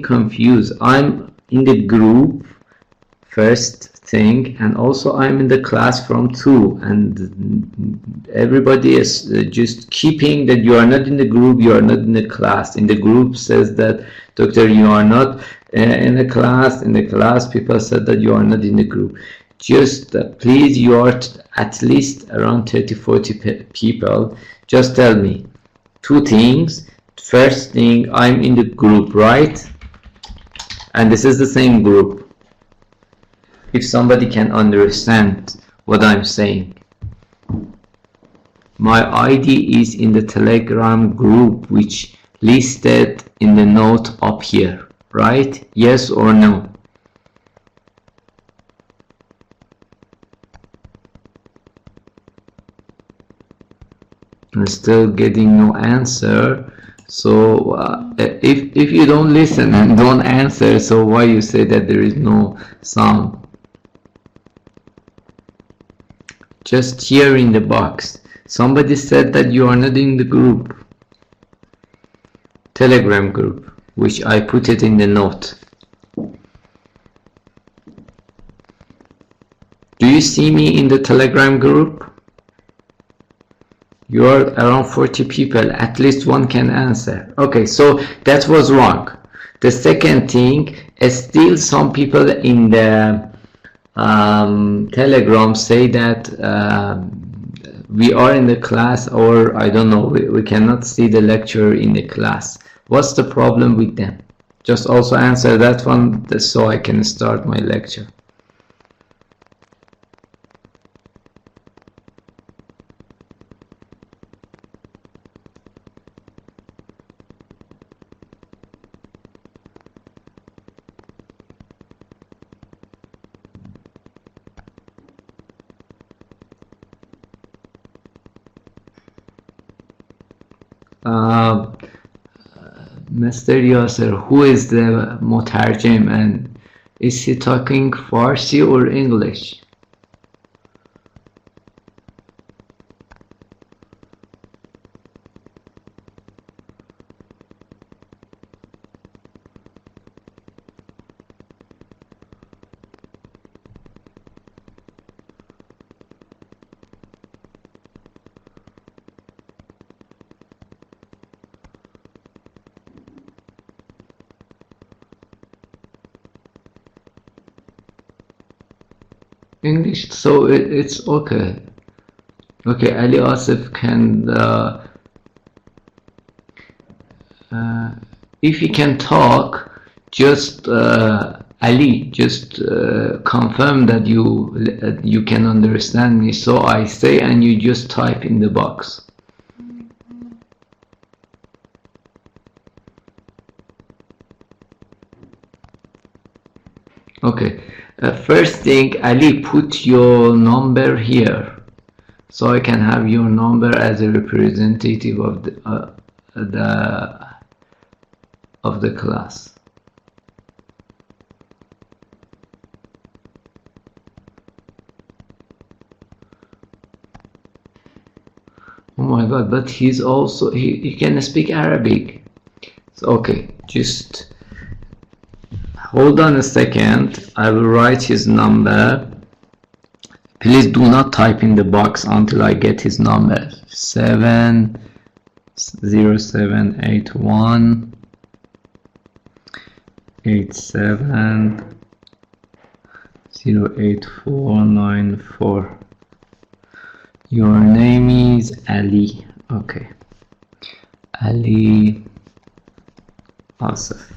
confused. I'm in the group first thing, and also I'm in the class from 2, and everybody is just keeping that you are not in the group, you are not in the class. In the group says that, Doctor, you are not in the class. In the class, people said that you are not in the group. Just please, you are at least around 30-40 people. Just tell me 2 things. First thing, I'm in the group, right? And this is the same group. If somebody can understand what I'm saying. My ID is in the Telegram group, which listed in the note up here, right? Yes or no? I'm still getting no answer. So if you don't listen and don't answer, so why you say that there is no sound? Just here in the box, somebody said that you are not in the group, Telegram group, which I put it in the note. Do you see me in the Telegram group? You are around 40 people, at least one can answer. Okay, so that was wrong. The second thing is, still some people in the Telegram say that we are in the class, or I don't know, we cannot see the lecture in the class. What's the problem with them? Just also answer that one so I can start my lecture. Mr. Yasser, who is the مترجم, and is he talking Farsi or English? English, so it's okay. Okay, Ali Asif can, if he can talk, just Ali, just confirm that you can understand me. So I say, and you just type in the box. Okay. First thing, Ali, put your number here, so I can have your number as a representative of the class. Oh my God! But he's also he can speak Arabic. So, okay, just hold on a second. I will write his number. Please do not type in the box until I get his number. 70781 87 08494. Your name is Ali. Okay, Ali Asif.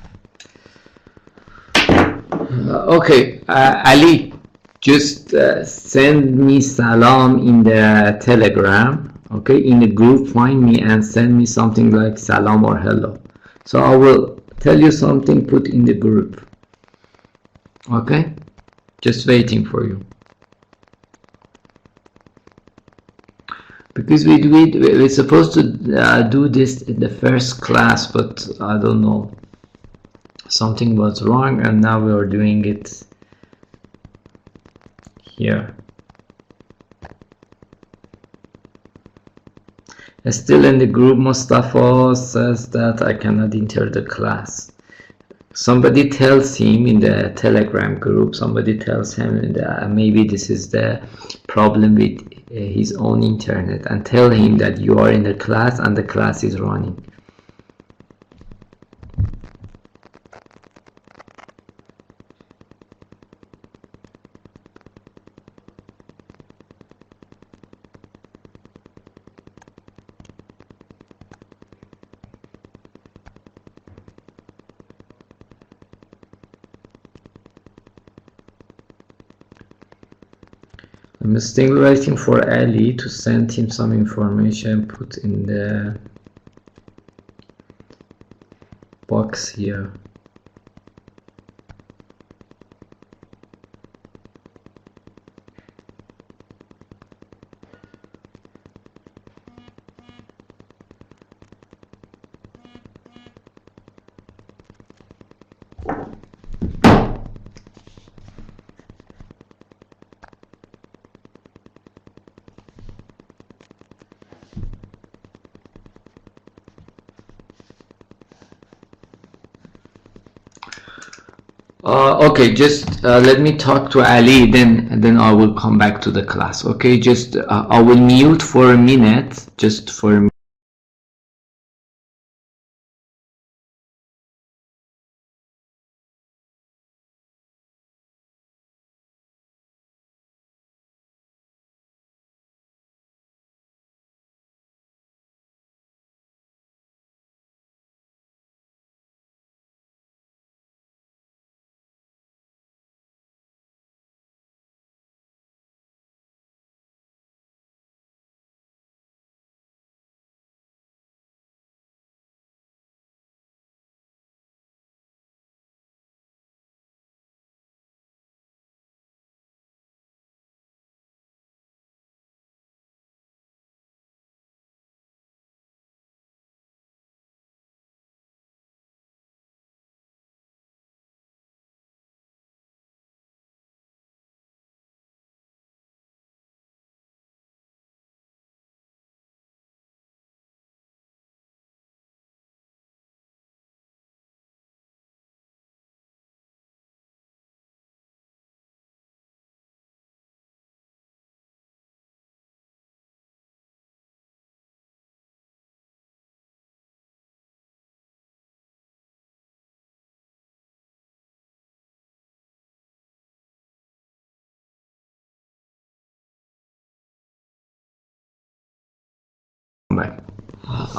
Okay, Ali, just send me salam in the Telegram. Okay, in the group, find me and send me something like salam or hello. So I will tell you something, put in the group. Okay, just waiting for you. Because we're supposed to do this in the first class, but I don't know. Something was wrong, and now we are doing it here. Still in the group, Mustafa says that I cannot enter the class. somebody tells him in the Telegram group, somebody tells him that maybe this is the problem with his own internet, and tell him that you are in the class and the class is running. I'm still waiting for Ali to send him some information put in the box here. Okay, just let me talk to Ali, then I will come back to the class. Okay, just I will mute for a minute, just for a minute.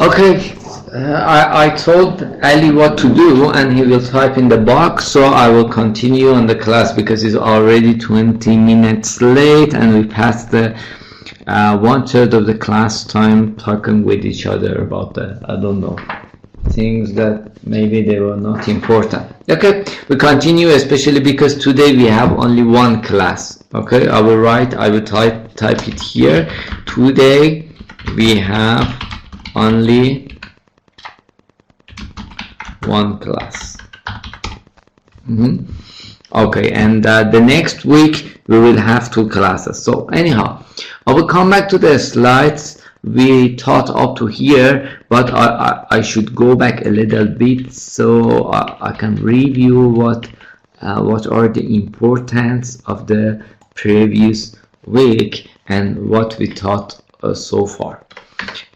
Okay, I told Ali what to do and he will type in the box, so I will continue on the class because it's already 20 minutes late and we passed the 1/3 of the class time talking with each other about the, I don't know, things that maybe they were not important. Okay, we continue, especially because today we have only one class. Okay, I will type it here. Today we have only one class. Okay, and the next week we will have 2 classes. So anyhow, I will come back to the slides we taught up to here, but I should go back a little bit so I can review what are the importance of the previous week and what we taught so far.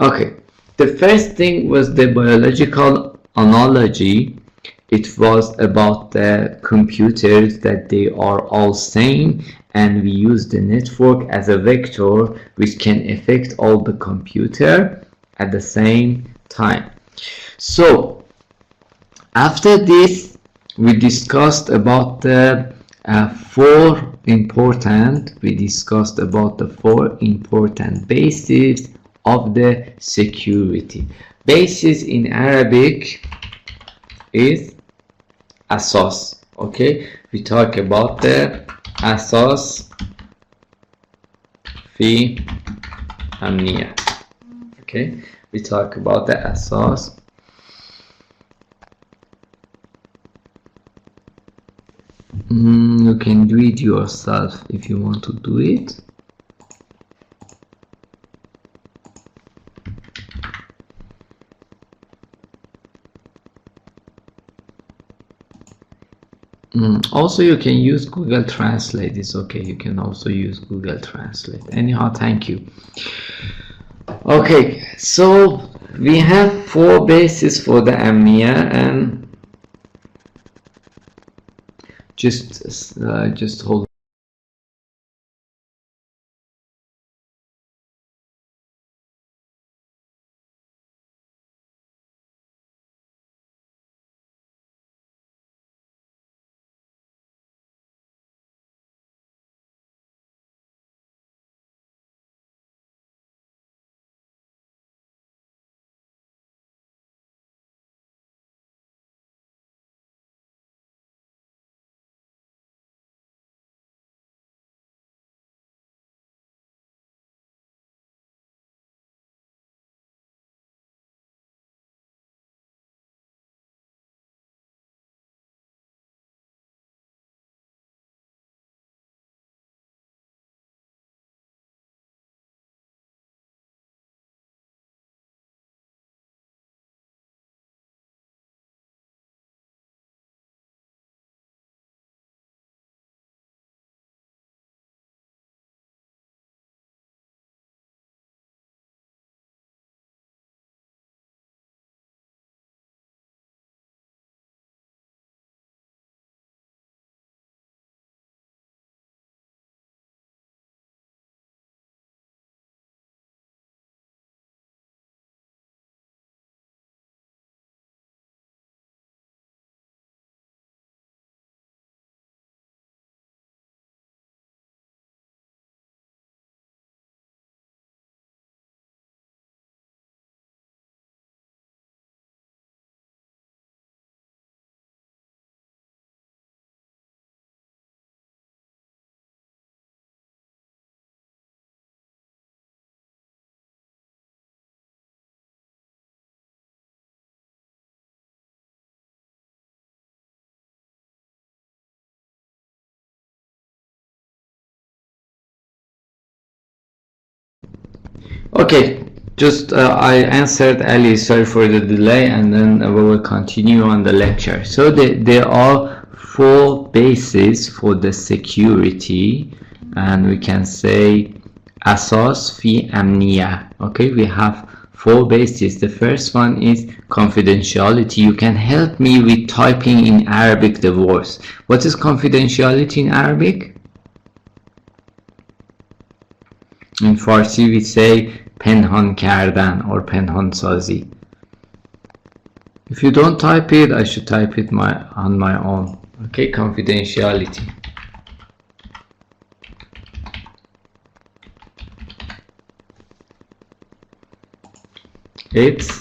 Okay, the first thing was the biological analogy. It was about the computers, that they are all same, and we use the network as a vector which can affect all the computer at the same time. So after this we discussed about the four important bases of the security. Basis in Arabic is asas. Okay, we talk about the asas fi امنیة. Okay, we talk about the asas you can do it yourself if you want to do it. Also, you can use Google Translate. It's okay. You can also use Google Translate. Anyhow, thank you. Okay, so we have 4 bases for the amniya, and just hold. Okay, just I answered Ali, sorry for the delay, and then we will continue on the lecture. So there are 4 bases for the security, and we can say asas fi amniya. Okay, we have 4 bases. The first one is confidentiality. You can help me with typing in Arabic the words. What is confidentiality in Arabic? In Farsi we say پنهان کردن or پنهان سازی. If you don't type it, I should type it on my own. Okay, confidentiality. It's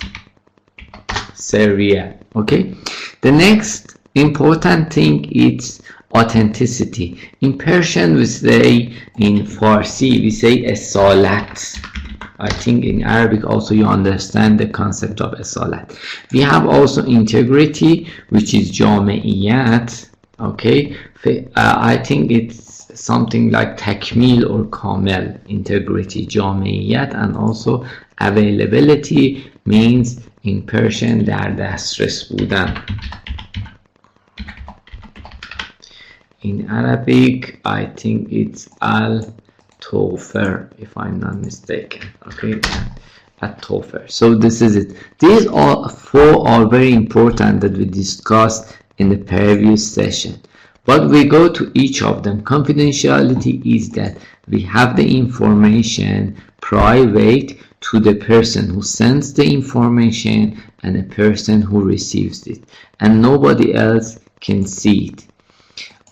Syria. Okay, the next important thing is authenticity. In Persian we say, in Farsi we say اصالت. I think in Arabic also you understand the concept of اصالت. We have also integrity, which is جامعیت. Okay, I think it's something like تکمیل or كامل. Integrity, جامعیت, and also availability means in Persian در دسترس بودن. In Arabic, I think it's al-tawfer, if I'm not mistaken. Okay, al-tawfer. So this is it. These 4 are very important that we discussed in the previous session. But we go to each of them. Confidentiality is that we have the information private to the person who sends the information and the person who receives it, and nobody else can see it.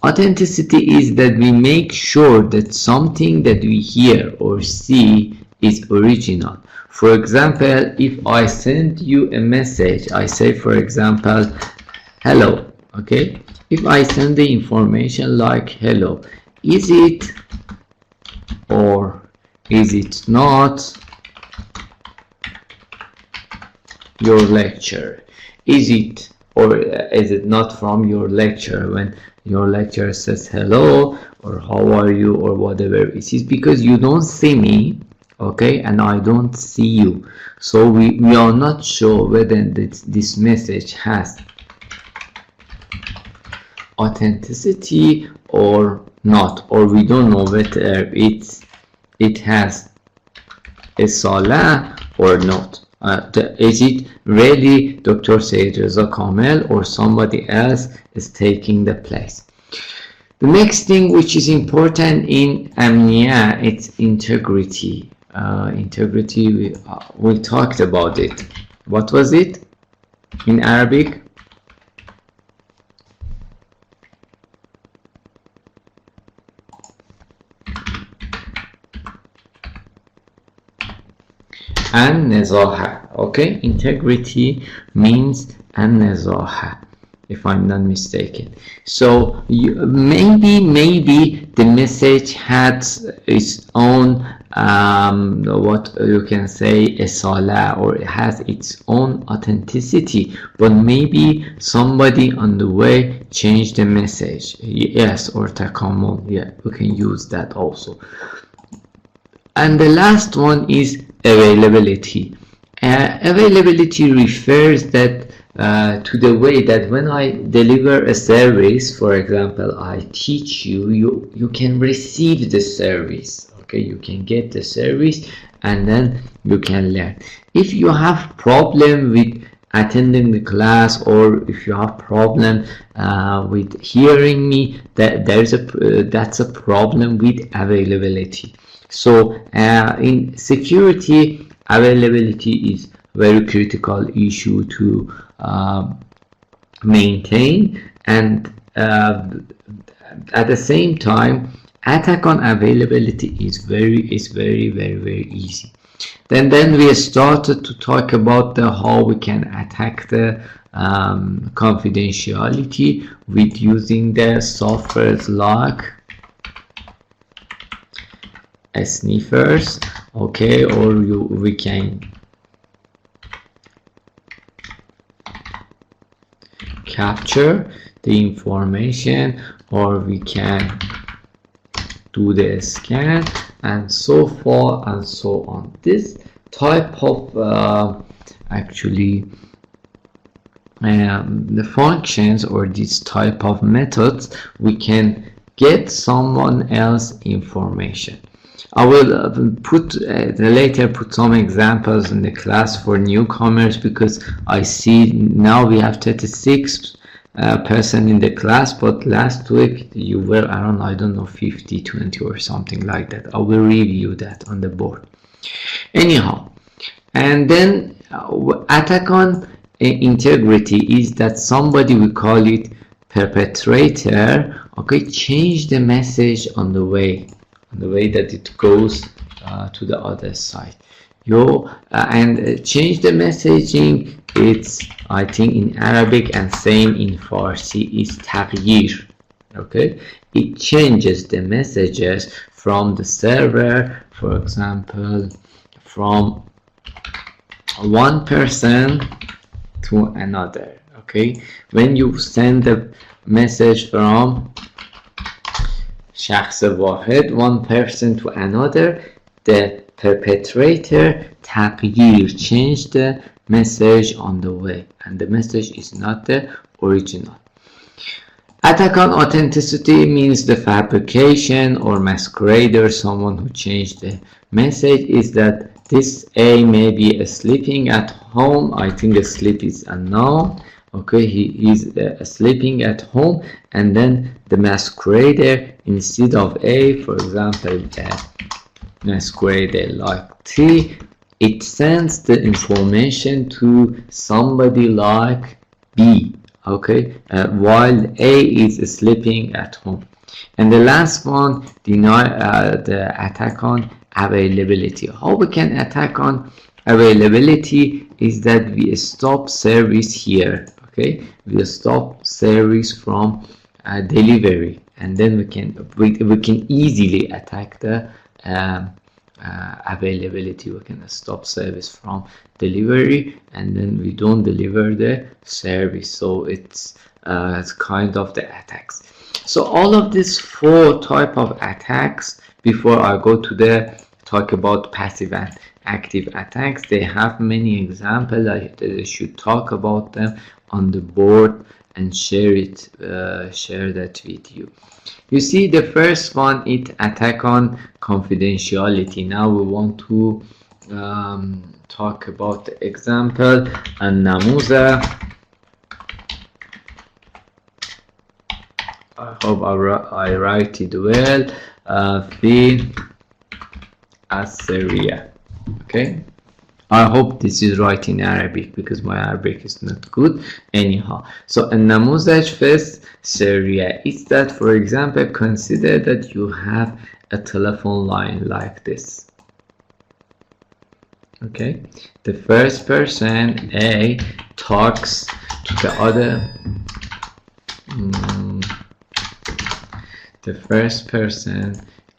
Authenticity is that we make sure that something that we hear or see is original. For example, if I send you a message, I say, for example, hello. Okay, if I send the information like hello, is it or is it not your lecture? Is it or is it not from your lecture? When your lecturer says hello or how are you or whatever, it is because you don't see me, okay, and I don't see you, so we are not sure whether this message has authenticity or not, or we don't know whether it has اصالة or not. Is it really Dr. Said rezakamel or somebody else is taking the place? The next thing which is important in امنیة, it's integrity. Integrity, we talked about it. What was it in Arabic? النزاهة. Okay, integrity means النزاهة, if I'm not mistaken. So maybe the message had its own what you can say اصالة, or it has its own authenticity, but maybe somebody on the way changed the message. Yes, or تكامل, yeah, we can use that also. And the last one is availability. Availability refers that to the way that when I deliver a service, for example, I teach you can receive the service. Okay, you can get the service and then you can learn. If you have problem with attending the class, or if you have problem with hearing me, that's a problem with availability. So in security, availability is very critical issue to maintain, and at the same time, attack on availability is very easy. Then we started to talk about how we can attack the confidentiality with using the softwares like sniffers, okay, or we can capture the information, or we can do the scan, and so forth and so on. This type of actually the functions, or this type of methods, we can get someone else information. I will later put some examples in the class for newcomers, because I see now we have 36 person in the class, but last week you were around, I don't know, 50, 20 or something like that. I will review that on the board. Anyhow, and then attack on integrity is that somebody, we call it perpetrator, okay, change the message on the way that it goes to the other side. And change the messaging, it's, I think, in Arabic and same in Farsi, is تغییر. Okay, it changes the messages from the server, for example, from one person to another. Okay, when you send the message from شخص واحد, one person to another, the perpetrator تغییر, change the message on the way, and the message is not the original. Attack on authenticity means the fabrication or masquerader, someone who changed the message, is that this A may be sleeping at home. I think the sleep is a noun. Okay, he is sleeping at home, and then the masquerader, instead of A, for example, the masquerader like T, it sends the information to somebody like B, okay, while A is sleeping at home. And the last one, the attack on availability. How we can attack on availability is that we stop service here. Okay, we stop service from delivery, and then we can easily attack the availability. We can stop service from delivery, and then we don't deliver the service. So it's kind of the attacks. So all of these 4 type of attacks, before I go to the talk about passive and active attacks, they have many examples. I should talk about them on the board and share it, share that with you. You see, the first one, it attack on confidentiality. Now we want to talk about the example. النموذج. I hope I write it well. في السرية. Okay, I hope this is right in Arabic because my Arabic is not good. Anyhow, so النموذج في السرية is that, for example, consider that you have a telephone line like this. Okay, the first person A talks to the other. The first person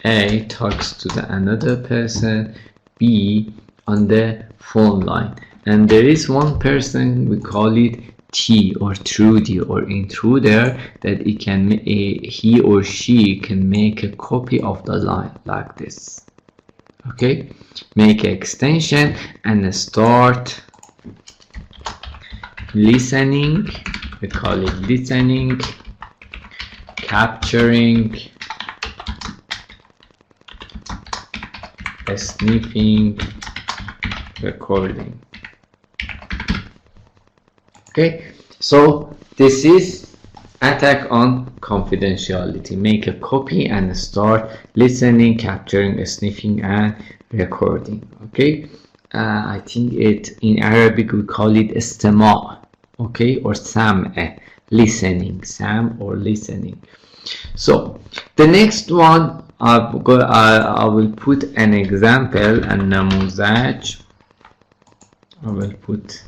A talks to the another person B on the phone line, and there is one person, we call it T or Trudy or intruder, that it can he or she can make a copy of the line like this. Okay, make an extension and start listening. We call it listening, capturing, sniffing, recording. Okay, so this is attack on confidentiality. Make a copy and start listening, capturing, sniffing, and recording. Okay, I think it in Arabic we call it استماع. Okay, or sam'a, listening, sam or listening. So the next one, I will put an example. النموذج. I will put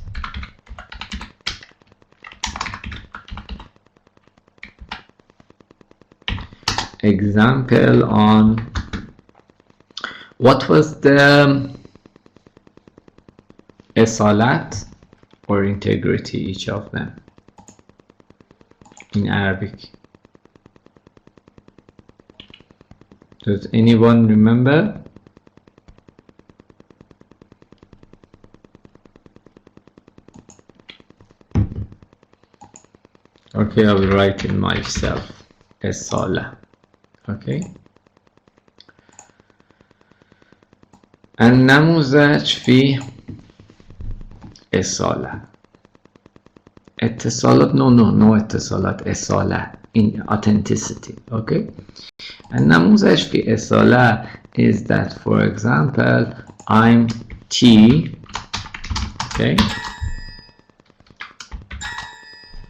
example on what was the اصالت or integrity, each of them in Arabic. Does anyone remember? Okay, I will write it myself. اصالة. Okay. النموذج في اصالة. اتصالات no اتصالات، اصالة in authenticity. Okay, النموذج في اصالة is that, for example, I'm T. Okay,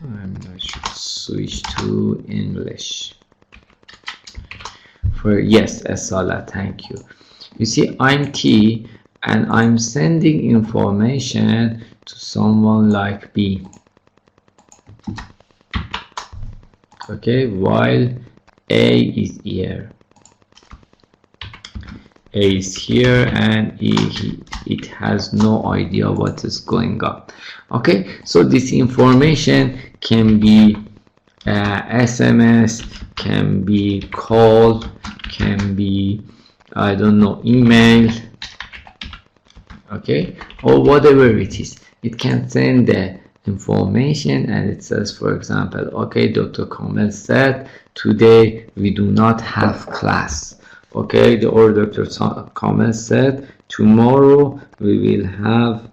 I should switch to English. For yes, اصالة, thank you. You see, I'm T and I'm sending information to someone like B. Okay, while A is here. A is here and it has no idea what is going on. Okay, so this information can be SMS, can be call, can be, I don't know, email. Okay, or whatever it is. It can send the information and it says, for example, okay, Dr. Kamel said today we do not have class. Okay, or Dr. Kamel said tomorrow we will have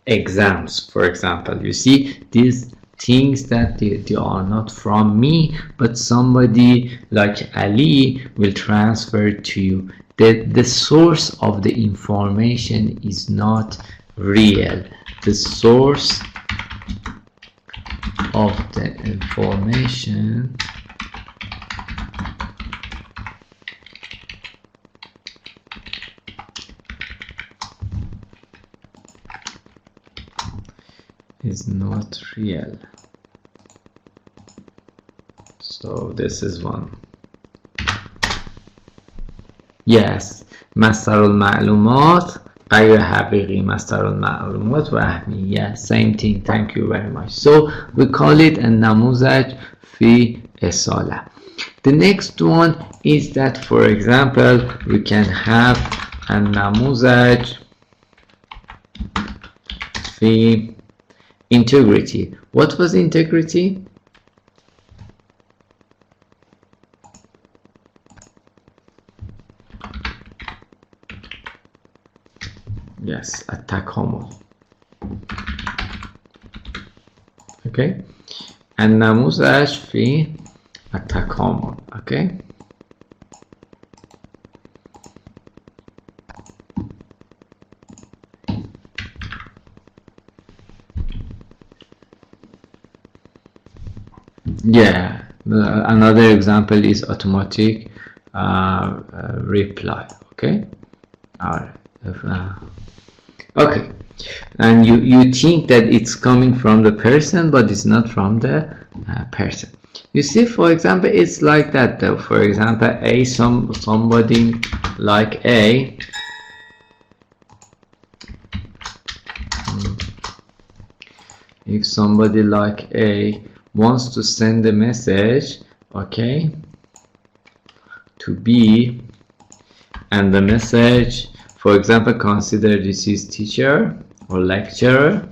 exams, for example. You see, these things that they are not from me, but somebody like Ali will transfer to you. The source of the information is not real. The source of the information is not real. So this is one. Yes, مصدر المعلومات غیر حقیقی، مصدر المعلومات وهمی. Yes, same thing. Thank you very much. So we call it النموذج في اصالة. The next one is that, for example, we can have النموذج في integrity. What was integrity? Yes, التكامل. Okay. النموذج في التكامل. Okay. Yeah, another example is automatic reply. Okay. All right. Okay, and you think that it's coming from the person, but it's not from the person. You see, for example, it's like that though. For example, somebody like A if somebody like A wants to send a message, okay, to B, and the message, for example, consider this is teacher or lecturer,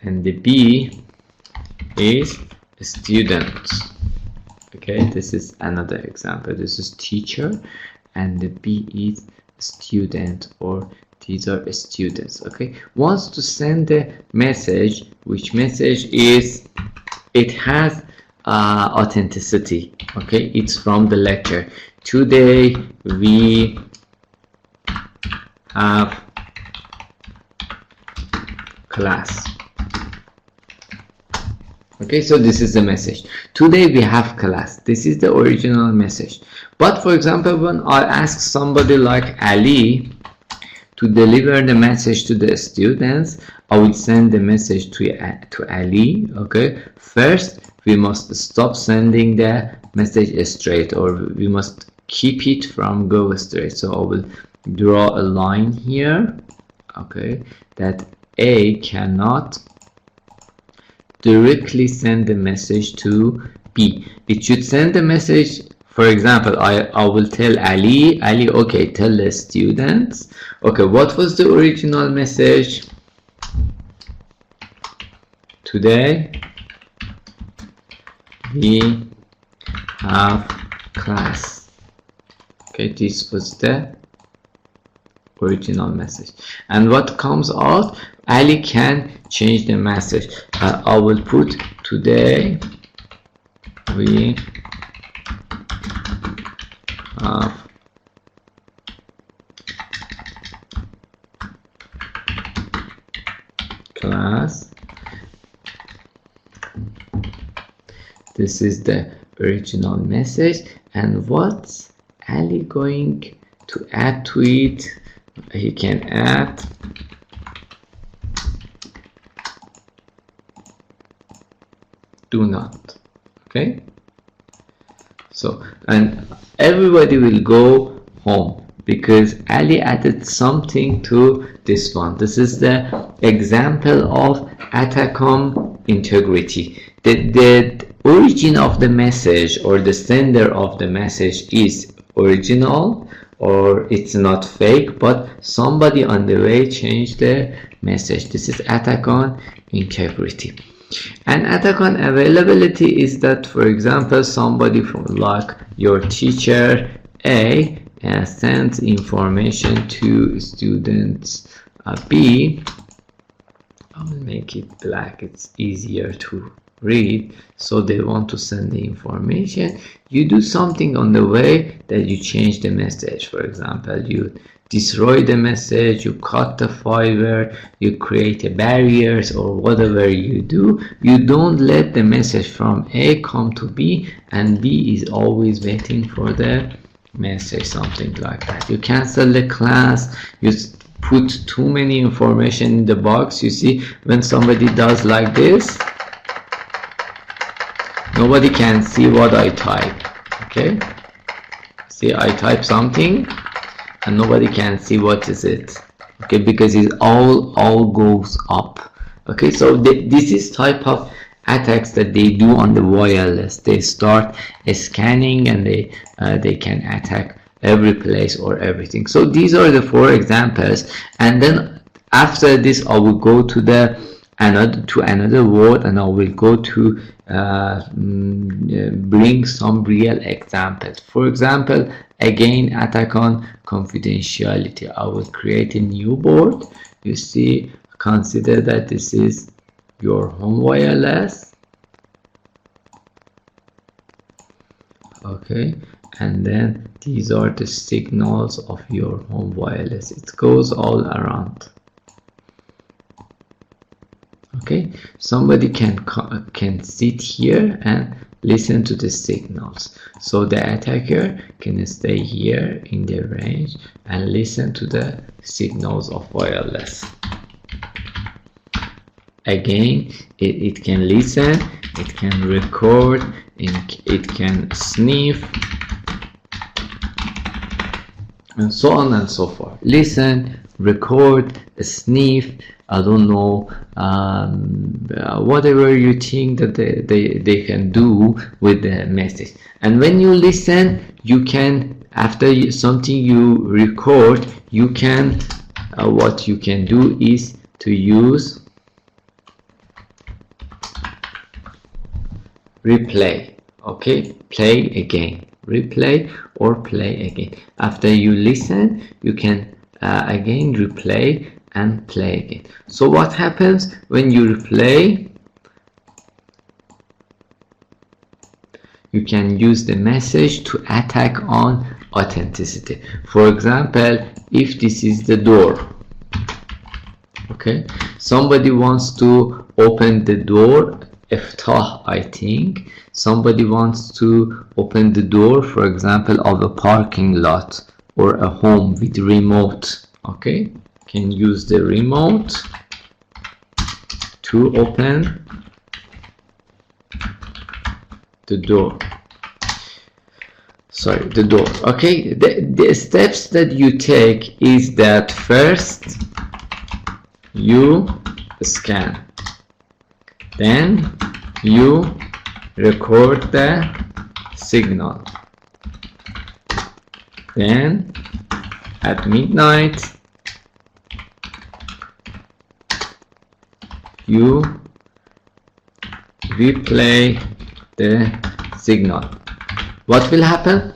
and the B is a student. Okay, this is another example. This is teacher and the B is student, or these are students. Okay, wants to send a message, which message is, it has authenticity. Okay, it's from the lecture. Today we have class. Okay, so this is the message. Today we have class. This is the original message. But for example, when I ask somebody like Ali to deliver the message to the students, I will send the message to Ali. Okay, first we must stop sending the message straight, or we must keep it from go straight. So I will draw a line here, okay, that A cannot directly send the message to B. It should send the message. For example, I will tell Ali, okay, tell the students, okay, what was the original message? Today we have class. Okay, this was the original message. And what comes out, Ali can change the message. I will put today we have class. This is the original message, and what's Ali going to add to it? He can add do not. Okay, so, and everybody will go home because Ali added something to this one. This is the example of Atacom integrity. The origin of the message, or the sender of the message, is original, or it's not fake, but somebody on the way changed the message. This is attack on integrity. And attack on availability is that, for example, somebody from like your teacher A sends information to students B. I will make it black, it's easier to read. So they want to send the information. You do something on the way that you change the message. For example, you destroy the message, you cut the fiber, you create a barriers, or whatever you do. You don't let the message from A come to B, and B is always waiting for the message, something like that. You cancel the class, you put too many information in the box. You see, when somebody does like this, nobody can see what I type. Okay, see, I type something and nobody can see what is it. Okay, because it all goes up. Okay, so this is type of attacks that they do on the wireless. They start scanning and they can attack every place or everything. So these are the 4 examples, and then After this, I will go to the another word, and I will go to bring some real examples. For example, again, attack on confidentiality. I will create a new board. You see, consider that this is your home wireless. Okay, and then these are the signals of your home wireless. It goes all around. Okay, somebody can sit here and listen to the signals. So the attacker can stay here in the range and listen to the signals of wireless. Again, it can listen, it can record, it can sniff, and so on and so forth. Listen, record, sniff, I don't know, whatever you think that they can do with the message. And when you listen, you can, after something you record, you can, what you can do is to use replay. Okay, play again, replay or play again. After you listen, you can again replay and play again. So what happens when you replay? You can use the message to attack on authenticity. For example, if this is the door, okay, somebody wants to open the door, iftah, I think somebody wants to open the door, for example, of a parking lot or a home with remote. Okay, can use the remote to open the door. Sorry, the door. Okay, the steps that you take is that first you scan, then you record the signal, then at midnight you replay the signal. What will happen?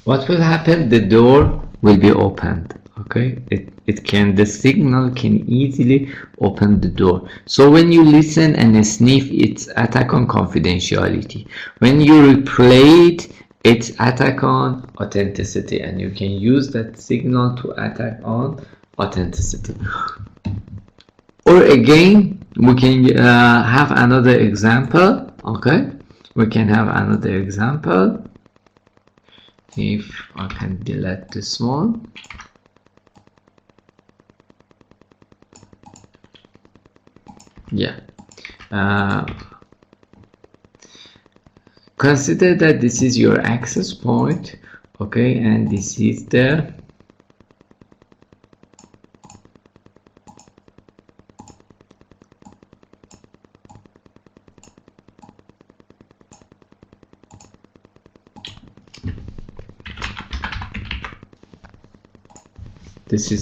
What will happen? The door will be opened. Okay, the signal can easily open the door. So when you listen and sniff, it's attack on confidentiality. When you replay it, it's attack on authenticity, and you can use that signal to attack on authenticity. Or again, we can have another example. Okay, we can have another example. If I can delete this one. Yeah, consider that this is your access point, okay, and this is the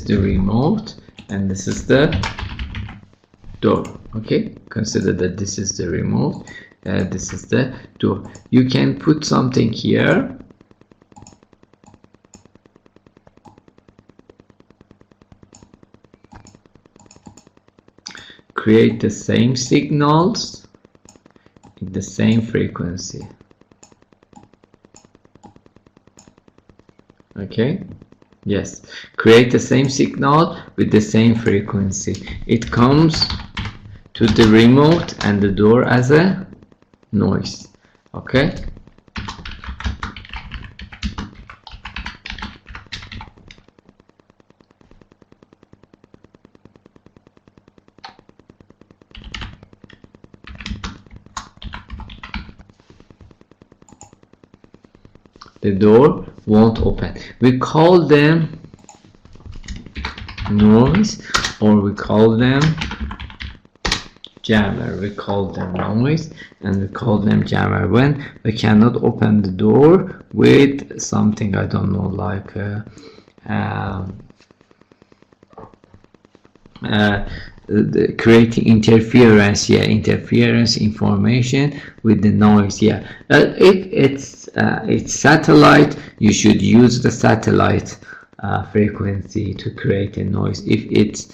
remote, and this is the door. Okay, consider that this is the remote, this is the door. You can put something here, create the same signals in the same frequency. Okay, yes, create the same signal with the same frequency. It comes to the remote and the door as a noise. Okay, the door won't open. We call them noise, or we call them jammer. We call them noise and we call them jammer when we cannot open the door with something, I don't know, like creating interference, interference information with the noise. If it's satellite, you should use the satellite frequency to create a noise. If it's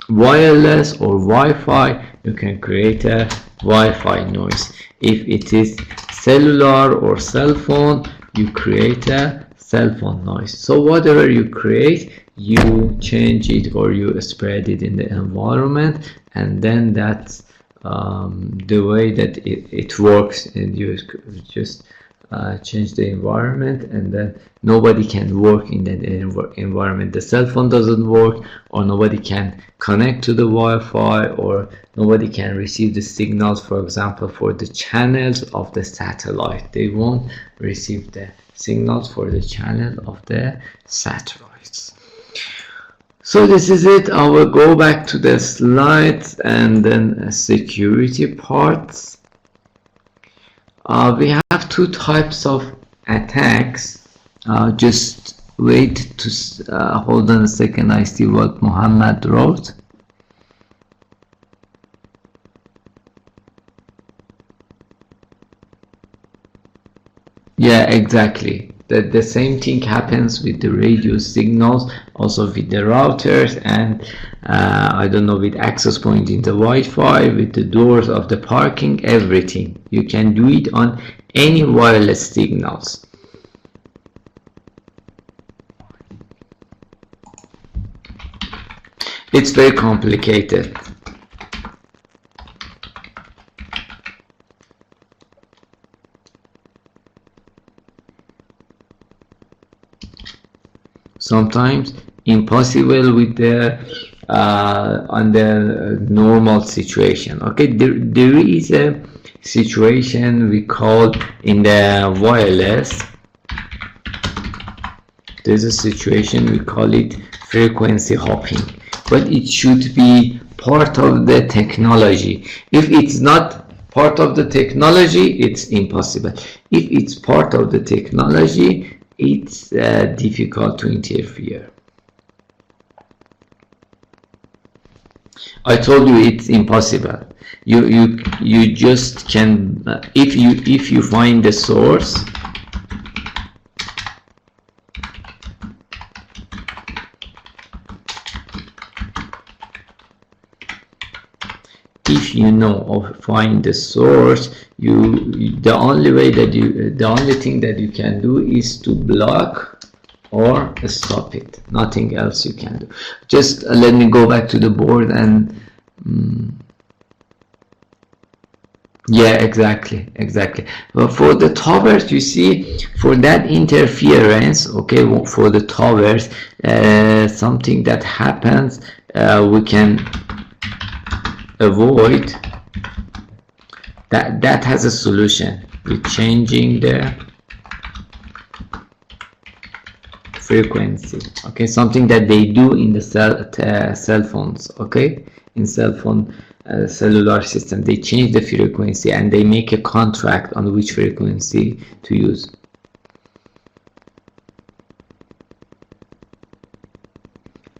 wireless or Wi-Fi, you can create a Wi-Fi noise. If it is cellular or cell phone, you create a cell phone noise. So whatever you create, you change it or you spread it in the environment, and then that's the way that it works. And you just change the environment, and then nobody can work in that environment. The cell phone doesn't work, or nobody can connect to the Wi-Fi, or nobody can receive the signals, for example, for the channels of the satellite. They won't receive the signals for the channel of the satellites. So this is it. I will go back to the slides and then security parts. We have two types of attacks. Just wait to hold on a second. I see what Muhammad wrote. Yeah, exactly. The same thing happens with the radio signals, also with the routers, and I don't know, with access point in the Wi-Fi, with the doors of the parking, everything. You can do it on any wireless signals. It's very complicated. Sometimes impossible with the on the normal situation. Okay, there is a situation we call in the wireless. There's a situation we call it frequency hopping, but it should be part of the technology. If it's not part of the technology, it's impossible. If it's part of the technology, it's difficult to interfere. I told you it's impossible. You just can, if you find the source, if you know or find the source, the only thing that you can do is to block or stop it. Nothing else you can do. Just let me go back to the board and yeah, exactly. But for the towers, you see, for that interference, okay, for the towers, something that happens, we can avoid. That has a solution with changing the frequency. Okay, something that they do in the cell phones. Okay, in cell phone cellular system, they change the frequency and they make a contract on which frequency to use.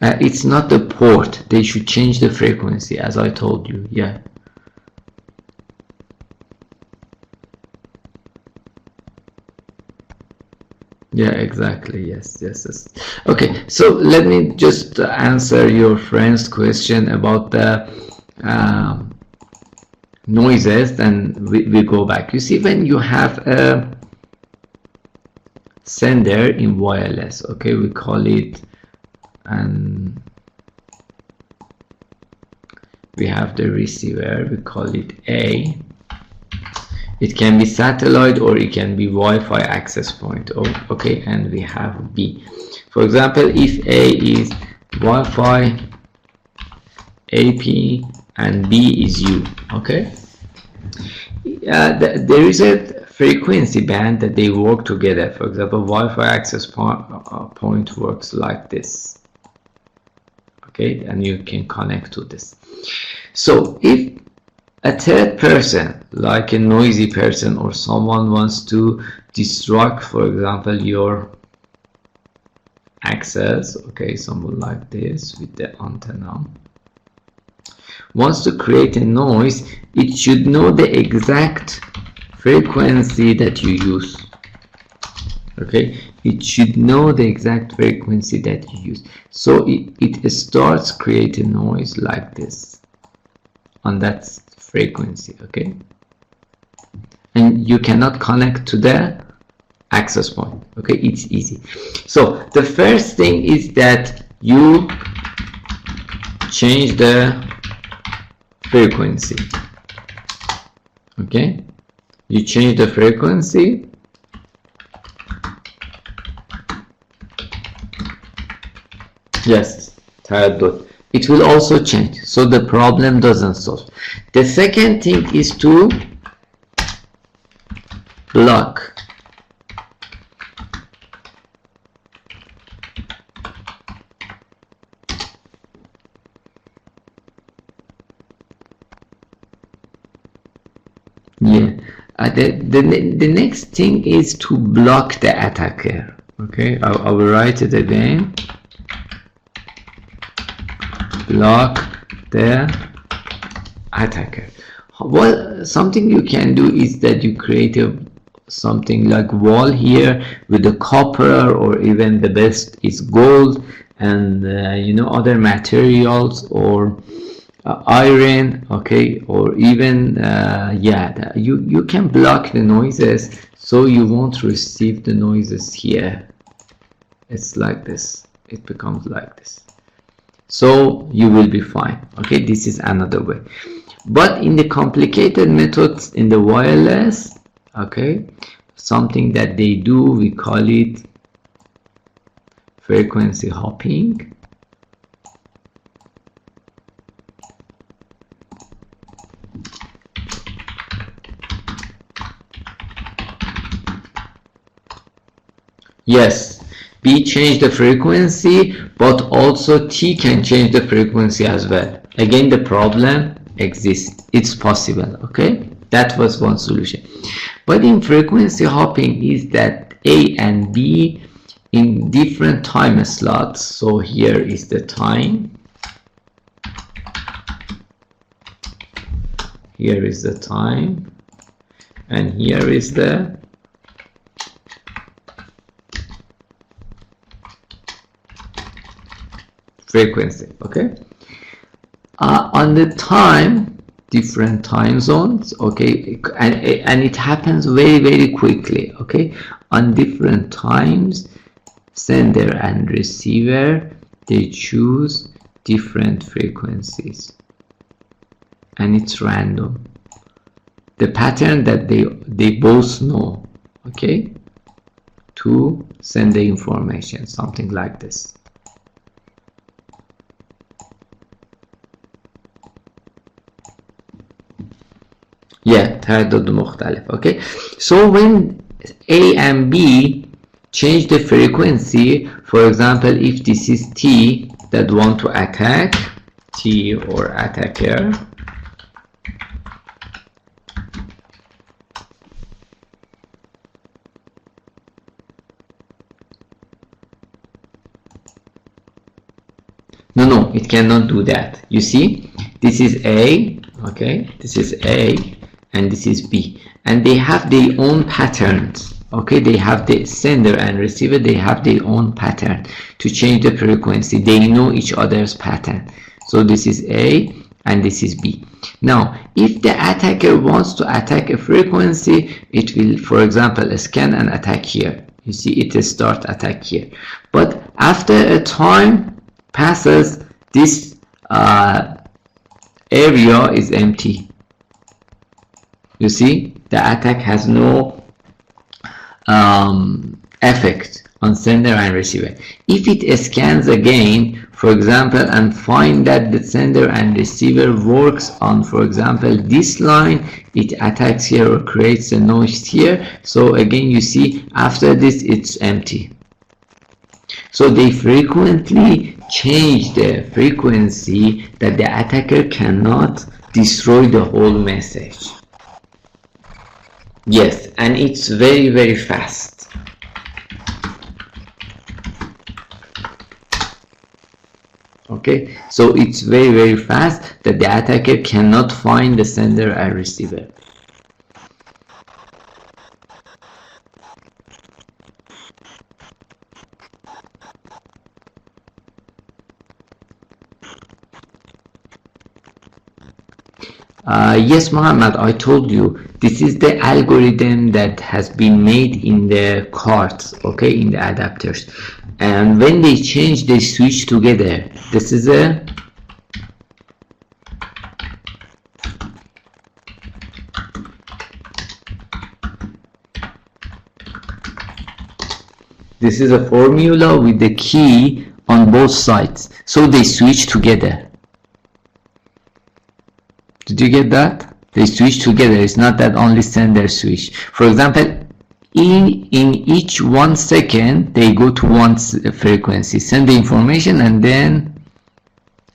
It's not the port. They should change the frequency, as I told you. Yeah. Yeah, exactly. Yes. Okay, so let me just answer your friend's question about the noises, and we go back. You see, when you have a sender in wireless, okay, we call it, and we have the receiver, we call it A. It can be satellite or it can be Wi-Fi access point. Okay, and we have B. For example, if A is Wi-Fi AP and B is U. Okay, there is a frequency band that they work together. For example, Wi-Fi access point works like this. Okay, and you can connect to this. So if a third person, like a noisy person or someone, wants to disrupt, for example, your access, okay, someone like this with the antenna wants to create a noise, it should know the exact frequency that you use. Okay, it should know the exact frequency that you use. So it starts creating noise like this on that frequency. Okay, and you cannot connect to the access point. Okay, it's easy. So the first thing is that you change the frequency. Okay, you change the frequency. Yes, it will also change, so the problem doesn't solve. The second thing is to block. Yeah, the next thing is to block the attacker. Okay, I will write it again. Block the attacker. Well, something you can do is that you create something like wall here with the copper, or even the best is gold, and you know, other materials, or iron. Okay, or even yeah, you can block the noises so you won't receive the noises here. It's like this, it becomes like this, so you will be fine. Okay, this is another way. But in the complicated methods in the wireless, okay, something that they do, we call it frequency hopping. Yes, B change the frequency, but also T can change the frequency as well. Again, the problem exists. It's possible. Okay, that was one solution. But in frequency hopping is that A and B in different time slots. So here is the time. Here is the time. And here is the frequency. Okay, on the time, different time zones. Okay, and it happens very quickly. Okay, on different times, sender and receiver, they choose different frequencies, and it's random, the pattern that they both know. Okay, to send the information, something like this. Yeah, تعدد مختلف. Okay, so when A and B change the frequency, for example, if this is T that want to attack, T or attacker, no, it cannot do that. You see, this is A, okay, this is A, and this is B, and they have their own patterns. Okay, they have the sender and receiver, they have their own pattern to change the frequency. They know each other's pattern. So this is A and this is B. Now, if the attacker wants to attack a frequency, it will, for example, scan and attack here. You see, it will start attack here. But after a time passes, this area is empty. You see, the attack has no effect on sender and receiver. If it scans again, for example, and find that the sender and receiver works on, for example, this line, it attacks here or creates a noise here. So again, you see after this, it's empty. So they frequently change the frequency that the attacker cannot destroy the whole message. Yes, and it's very, very fast. Okay, so it's very, very fast that the attacker cannot find the sender and receiver. Yes, Mohammed, I told you this is the algorithm that has been made in the cards, okay, in the adapters. And when they change, they switch together. This is a formula with the key on both sides, so they switch together. Did you get that? They switch together. It's not that only sender switch. For example, in each 1 second they go to one frequency, send the information, and then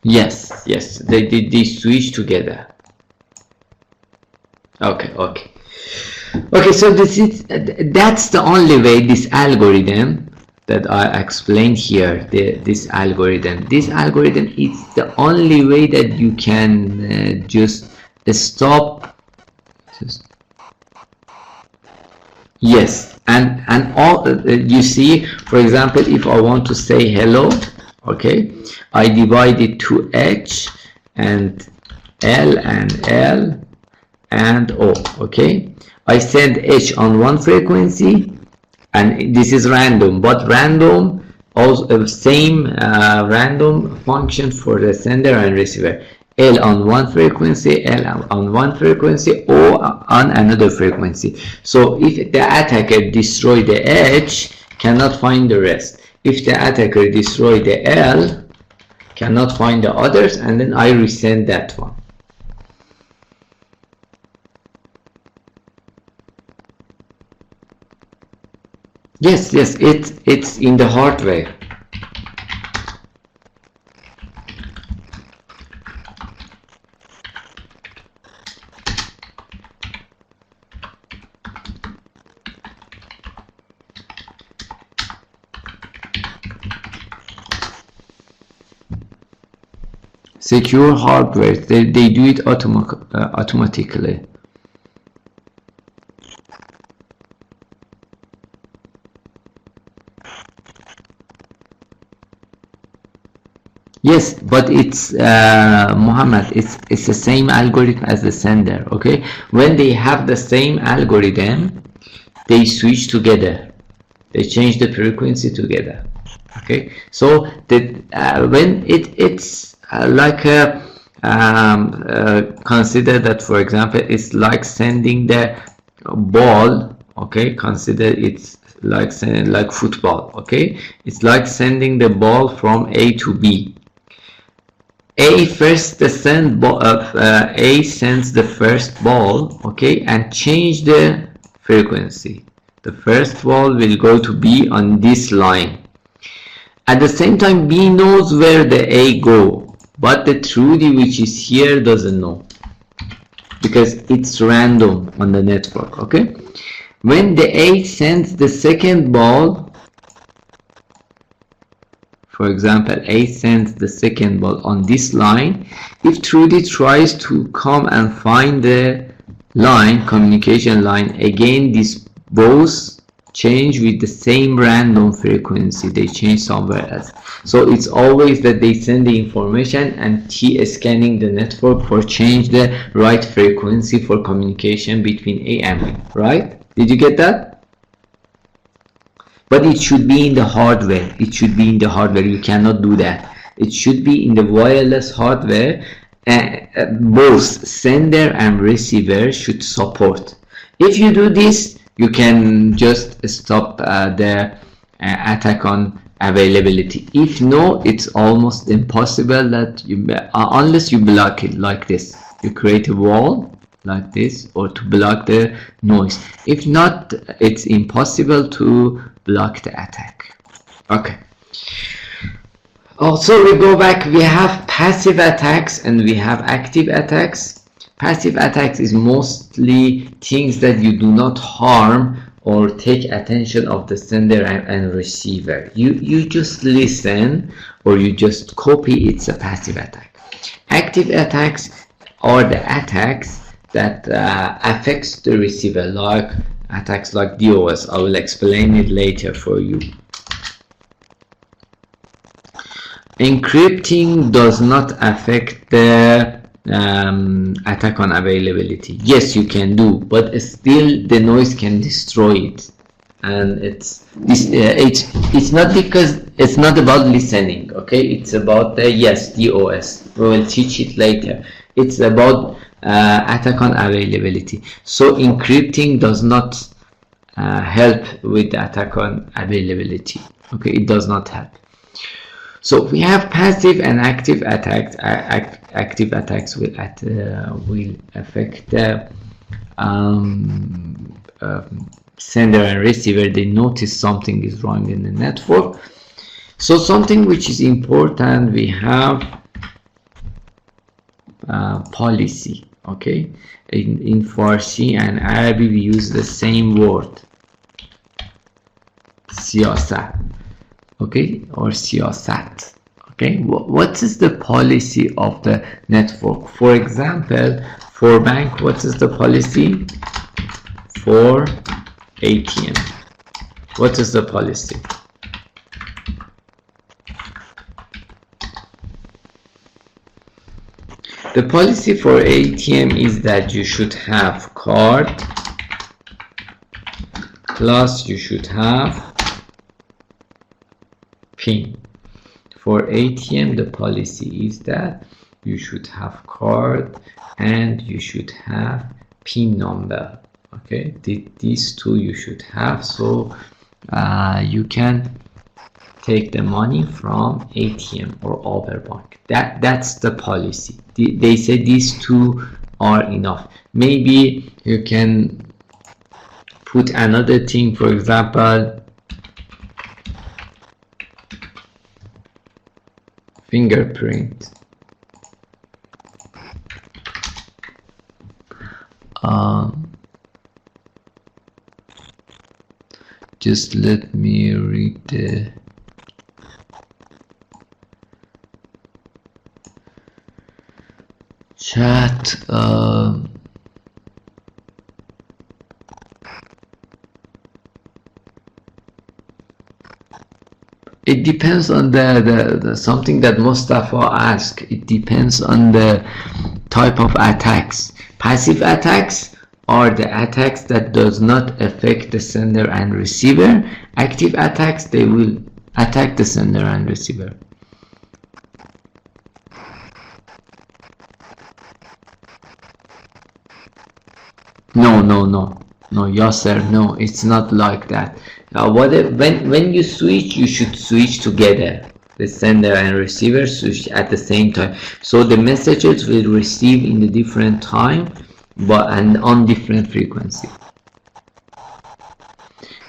yes, they switch together. Okay, so that's the only way. This algorithm that I explained here, this algorithm is the only way that you can just stop. Yes, and all you see, for example, if I want to say hello, okay, I divide it to H and L and L and O. Okay, I send H on one frequency, and this is random, but random also same random function for the sender and receiver. L on one frequency, L on one frequency, O on another frequency. So if the attacker destroy the H, cannot find the rest. If the attacker destroy the L, cannot find the others, and then I resend that one. Yes, it's in the hardware. Secure hardware, they do it automatically. Yes, but it's Muhammad, it's the same algorithm as the sender. Okay, when they have the same algorithm, they switch together, they change the frequency together. Okay, so that when it's like a consider that, for example, it's like sending the ball. Okay, consider it's like football. Okay, it's like sending the ball from A to B. A sends the first ball, okay, and change the frequency. The first ball will go to B on this line. At the same time, B knows where the A go, but the Trudy, which is here, doesn't know, because it's random on the network. Okay, when the A sends the second ball, for example, A sends the second ball on this line, if Trudy tries to come and find the line, communication line, again these both change with the same random frequency, they change somewhere else. So it's always that they send the information and scanning the network for change the right frequency for communication between A and B, right? Did you get that? But it should be in the hardware. It should be in the hardware. You cannot do that. It should be in the wireless hardware. Both sender and receiver should support. If you do this, you can just stop the attack on availability. If no, it's almost impossible that you unless you block it like this. You create a wall like this, or to block the noise. If not, it's impossible to block the attack. Okay. Also, we go back, we have passive attacks and we have active attacks. Passive attacks is mostly things that you do not harm or take attention of the sender and receiver. You just listen or you just copy. It's a passive attack. Active attacks are the attacks that affects the receiver, like attacks like DOS. I will explain it later for you. Encrypting does not affect the attack on availability. Yes, you can do, but still the noise can destroy it. And it's not, because it's not about listening. Okay, it's about the DOS. We will teach it later. It's about attack on availability. So encrypting does not help with the attack on availability. Okay, it does not help. So we have passive and active attacks. Active attacks will affect the sender and receiver. They notice something is wrong in the network. So something which is important, we have policy. Okay, in Farsi and Arabic we use the same word, siyasat. Okay, or siyasat. Okay, what is the policy of the network? For example, for bank, what is the policy? For ATM, what is the policy? The policy for ATM is that you should have card plus you should have PIN. For ATM, the policy is that you should have card and you should have PIN number. Okay, these two you should have, so you can take the money from ATM or other bank. That's the policy. They say these two are enough. Maybe you can put another thing, for example, fingerprint. Just let me read the chat. It depends on the something that Mustafa asked. It depends on the type of attacks. Passive attacks are the attacks that does not affect the sender and receiver. Active attacks, they will attack the sender and receiver. No, Yasser, no, it's not like that. When you switch, you should switch together. The sender and receiver switch at the same time, so the messages will receive in the different time, but and on different frequency.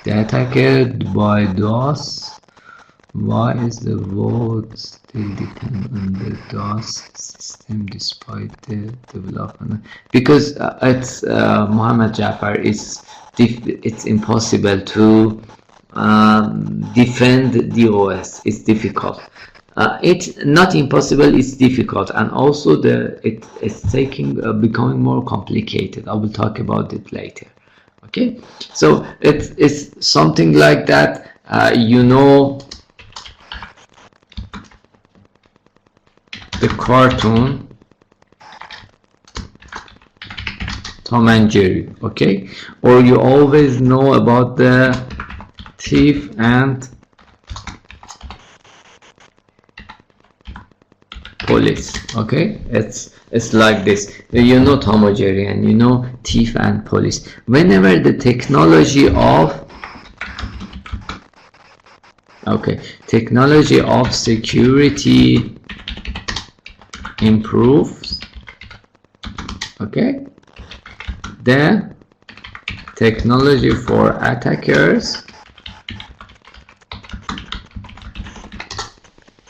The attacker by DOS. Why is the vote still depend on the DOS system despite the development? Because it's Muhammad Jafar. It's impossible to defend DOS. It's difficult. It's not impossible. It's difficult, and also it's becoming more complicated. I will talk about it later. Okay, so it's something like that. You know, the cartoon Tom and Jerry, okay? Or you always know about the thief and police, okay? It's like this. You know Tom and Jerry, and you know thief and police. Whenever the technology of Okay, technology of security improves. Okay, the technology for attackers,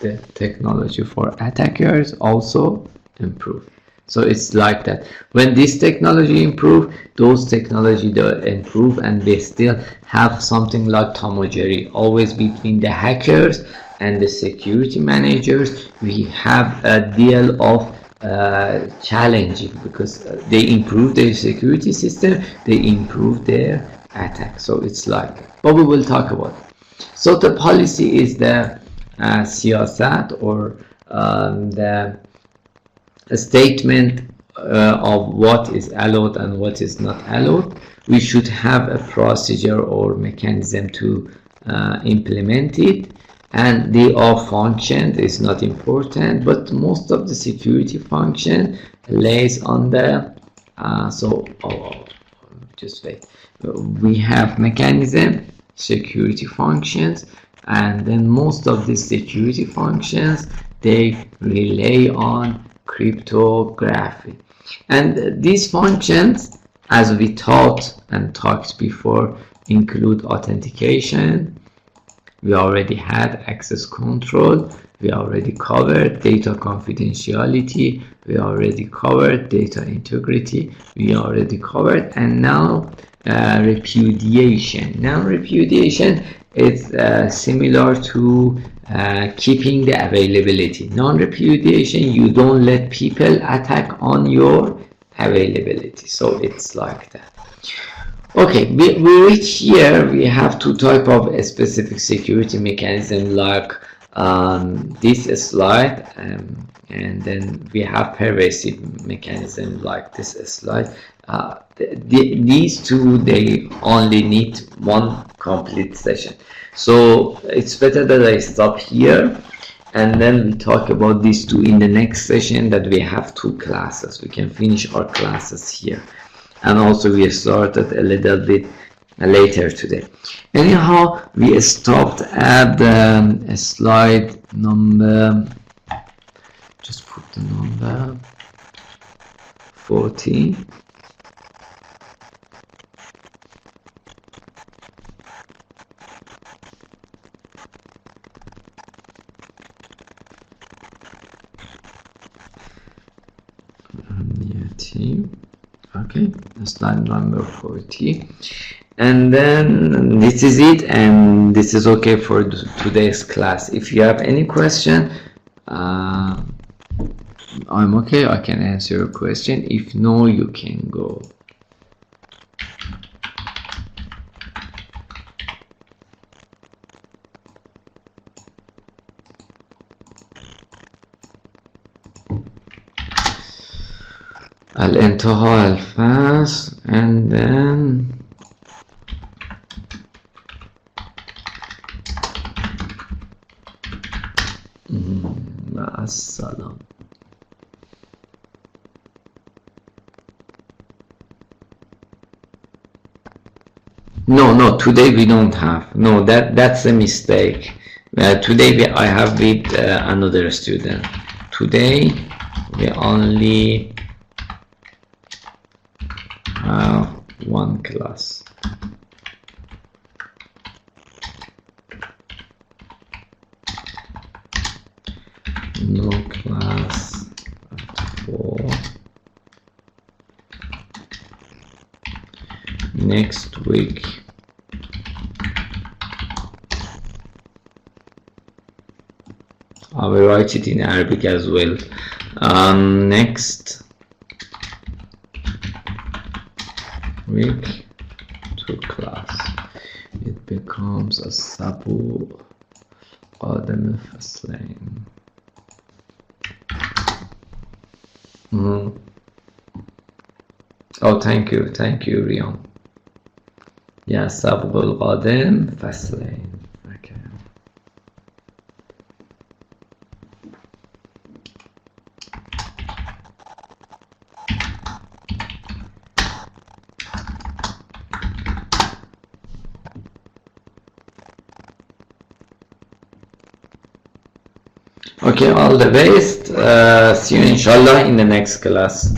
the technology for attackers also improve. So it's like that. When this technology improve, those technology that improve, and they still have something like Tom and Jerry, always between the hackers and the security managers. We have a deal of challenging, because they improve their security system, they improve their attack. So it's like, but we will talk about it. So the policy is the siyasat, or the a statement of what is allowed and what is not allowed. We should have a procedure or mechanism to implement it, and they are functions. It's not important, but most of the security function lays on the just wait. We have mechanism, security functions, and then most of the security functions, they rely on cryptography. And these functions, as we talked before, include authentication. We already had access control. We already covered data confidentiality. We already covered data integrity. We already covered, and now repudiation. Now repudiation is similar to keeping the availability. Non-repudiation, you don't let people attack on your availability. So it's like that. Okay, we reach here. We have two type of specific security mechanism, like this slide, and then we have pervasive mechanism like this slide. These two, they only need one complete session. So it's better that I stop here, and then we talk about these two in the next session, that we have two classes. We can finish our classes here. And also we started a little bit later today. Anyhow, we stopped at slide number, just put the number 40. Okay, slide number 40, and then this is it, and this is okay for today's class. If you have any question, I'm okay, I can answer your question. If no, you can go. الانتهاء الفصل, and then مع السلامة. No, today we don't have. No, that's a mistake. Today I have with another student. Today we only have one class. No class at 4. Next week I will write it in Arabic as well. Next week 2 class. It becomes a متقدمة فصلين. Oh, thank you, Rion. Yeah, السبق القادم فصلين. Okay. Okay, all the best. See you inshallah in the next class.